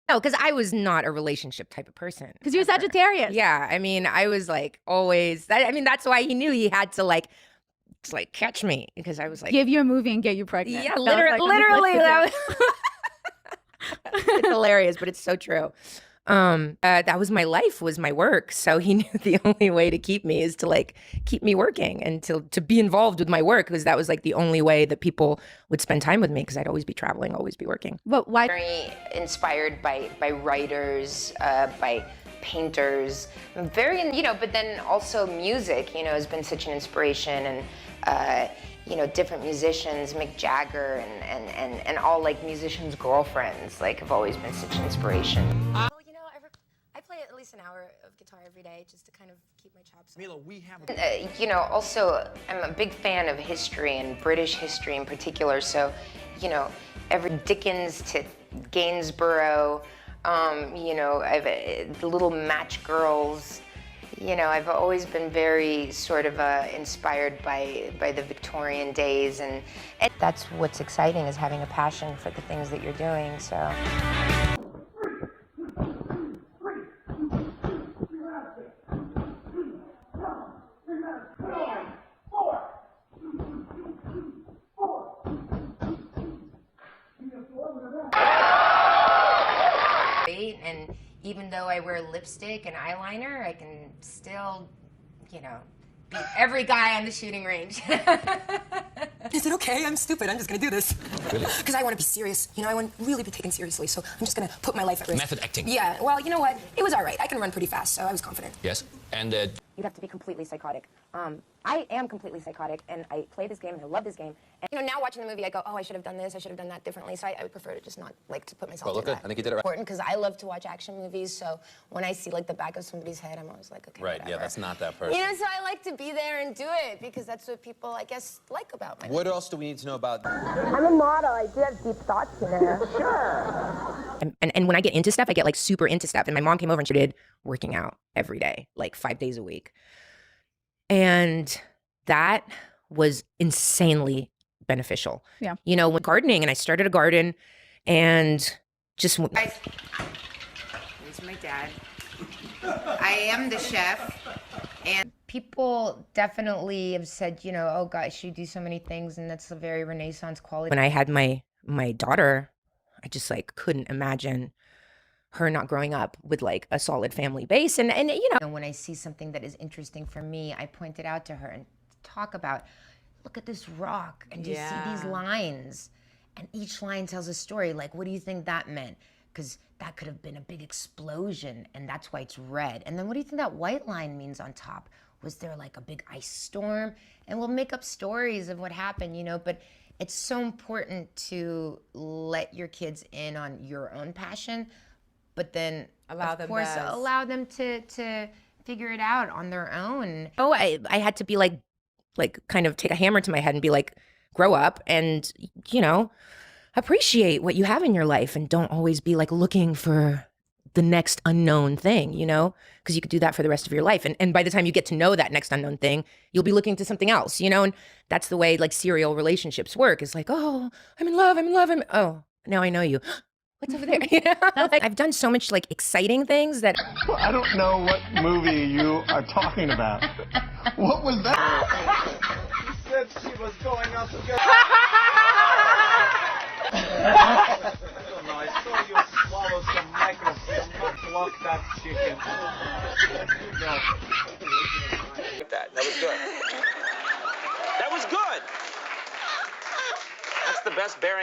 No, because I was not a relationship type of person. Because you're Sagittarius. Yeah, I mean, I was like always. I mean, that's why he knew he had to like, catch me because I was like, give you a movie and get you pregnant. yeah, That was, like, literally. that It's hilarious, but it's so true. That was my life, was my work. So he knew the only way to keep me is to like keep me working and to be involved with my work, because that was like the only way that people would spend time with me, because I'd always be traveling, always be working. But why? Very inspired by writers, by painters, very, but then also music, has been such an inspiration, and different musicians, Mick Jagger and all like musicians' girlfriends, like have always been such an inspiration. Well, I play at least an hour of guitar every day just to kind of keep my chops up. Milla, we have also I'm a big fan of history and British history in particular. So, every Dickens to Gainsborough, I've the little match girls. I've always been very sort of inspired by the Victorian days, and that's what's exciting, is having a passion for the things that you're doing. So. And even though I wear lipstick and eyeliner, I can still, beat every guy on the shooting range. Is it okay? I'm stupid. I'm just gonna do this. Really? Because I want to be serious. I want to really be taken seriously, so I'm just gonna put my life at risk. Method acting. Yeah, well, you know what? It was all right. I can run pretty fast, so I was confident. Yes, and You'd have to be completely psychotic. I am completely psychotic, and I play this game, and I love this game. And, now watching the movie, I go, oh, I should have done this, I should have done that differently. So I would prefer to just not, to put myself through good. that. I think you did it right. Important, because I love to watch action movies, so when I see, the back of somebody's head, I'm always like, okay, right, whatever. yeah, that's not that person. So I like to be there and do it, because that's what people, I guess, like about my What else do we need to know about? I'm a model. I do have deep thoughts, Sure. And when I get into stuff, I get, super into stuff. And my mom came over and she did working out every day, 5 days a week. And that was insanely beneficial. Yeah. With gardening, and I started a garden and just... Guys, this is my dad. I am the chef, and people definitely have said, oh gosh, you do so many things, and that's a very Renaissance quality. When I had my daughter, I just couldn't imagine her not growing up with a solid family base. And when I see something that is interesting for me, I point it out to her and talk about, look at this rock, and you see these lines, and each line tells a story. What do you think that meant? Because that could have been a big explosion, and that's why it's red. And then what do you think that white line means on top? Was there a big ice storm? And we'll make up stories of what happened, but it's so important to let your kids in on your own passion, but then allow them to figure it out on their own. Oh, I had to be kind of take a hammer to my head and be grow up and, appreciate what you have in your life, and don't always be looking for the next unknown thing, because you could do that for the rest of your life. And by the time you get to know that next unknown thing, you'll be looking to something else, and that's the way serial relationships work. It's oh, I'm in love. Oh, now I know you. What's over there? I've done so much exciting things that... I don't know what movie you are talking about. What was that? She said she was going out to get... I don't know, I saw you swallow some microfilm, not block that chicken. That was good. That was good. That's the best bearing